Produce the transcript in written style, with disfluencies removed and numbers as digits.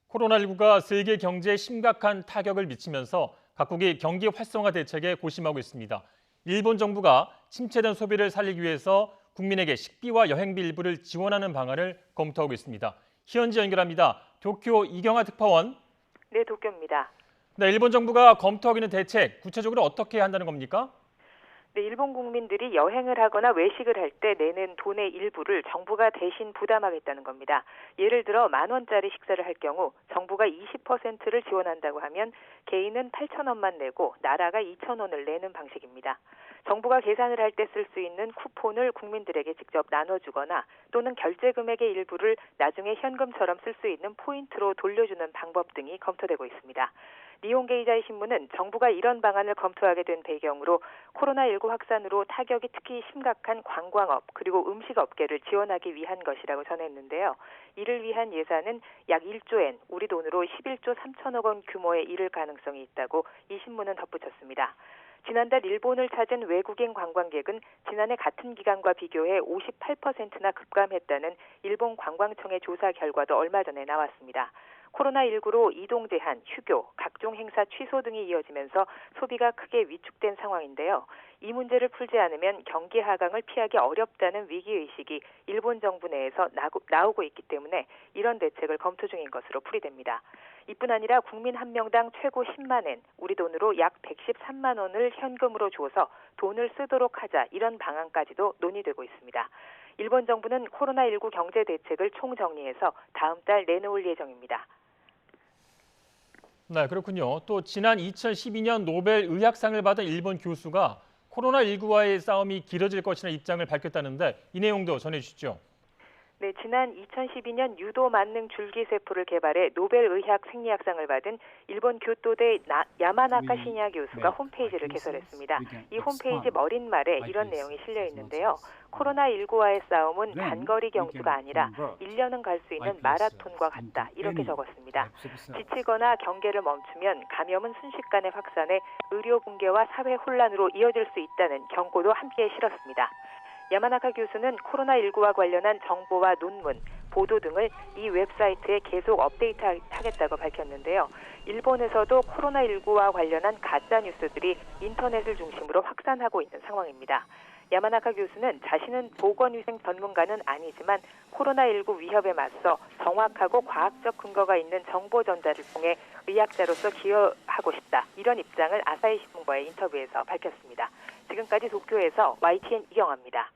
코로나19가 세계 경제에 심각한 타격을 미치면서 각국이 경기 활성화 대책에 고심하고 있습니다. 일본 정부가 침체된 소비를 살리기 위해서 국민에게 식비와 여행비 일부를 지원하는 방안을 검토하고 있습니다. 현지 연결합니다. 도쿄 이경아 특파원. 네, 도쿄입니다. 네, 일본 정부가 검토하고 있는 대책, 구체적으로 어떻게 한다는 겁니까? 네, 일본 국민들이 여행을 하거나 외식을 할 때 내는 돈의 일부를 정부가 대신 부담하겠다는 겁니다. 예를 들어 10,000원짜리 식사를 할 경우 정부가 20%를 지원한다고 하면 개인은 8,000원만 내고 나라가 2,000원을 내는 방식입니다. 정부가 계산을 할 때 쓸 수 있는 쿠폰을 국민들에게 직접 나눠주거나 또는 결제 금액의 일부를 나중에 현금처럼 쓸 수 있는 포인트로 돌려주는 방법 등이 검토되고 있습니다. 니혼게이자이 신문은 정부가 이런 방안을 검토하게 된 배경으로 코로나19 확산으로 타격이 특히 심각한 관광업 그리고 음식업계를 지원하기 위한 것이라고 전했는데요. 이를 위한 예산은 약 1조 엔, 우리 돈으로 11조 3천억 원 규모에 이를 가능성이 있다고 이 신문은 덧붙였습니다. 지난달 일본을 찾은 외국인 관광객은 지난해 같은 기간과 비교해 58%나 급감했다는 일본 관광청의 조사 결과도 얼마 전에 나왔습니다. 코로나19로 이동 제한, 휴교, 각종 행사 취소 등이 이어지면서 소비가 크게 위축된 상황인데요. 이 문제를 풀지 않으면 경기 하강을 피하기 어렵다는 위기의식이 일본 정부 내에서 나오고 있기 때문에 이런 대책을 검토 중인 것으로 풀이됩니다. 이뿐 아니라 국민 한 명당 최고 10만 엔, 우리 돈으로 약 113만 원을 현금으로 줘서 돈을 쓰도록 하자 이런 방안까지도 논의되고 있습니다. 일본 정부는 코로나19 경제 대책을 총정리해서 다음 달 내놓을 예정입니다. 네, 그렇군요. 또 지난 2012년 노벨 의학상을 받은 일본 교수가 코로나19와의 싸움이 길어질 것이라는 입장을 밝혔다는데 이 내용도 전해주시죠. 네, 지난 2012년 유도 만능 줄기세포를 개발해 노벨 의학 생리학상을 받은 일본 교토대 야마나카 시냐 교수가 홈페이지를 개설했습니다. 이 홈페이지 머릿말에 이런 내용이 실려 있는데요. 코로나19와의 싸움은 단거리 경주가 아니라 1년은 갈 수 있는 마라톤과 같다. 이렇게 적었습니다. 지치거나 경계를 멈추면 감염은 순식간에 확산해 의료 붕괴와 사회 혼란으로 이어질 수 있다는 경고도 함께 실었습니다. 야마나카 교수는 코로나19와 관련한 정보와 논문, 보도 등을 이 웹사이트에 계속 업데이트하겠다고 밝혔는데요. 일본에서도 코로나19와 관련한 가짜 뉴스들이 인터넷을 중심으로 확산하고 있는 상황입니다. 야마나카 교수는 자신은 보건위생 전문가는 아니지만 코로나19 위협에 맞서 정확하고 과학적 근거가 있는 정보 전달을 통해 의학자로서 기여하고 싶다. 이런 입장을 아사히 신문과의 인터뷰에서 밝혔습니다. 지금까지 도쿄에서 YTN 이경아입니다.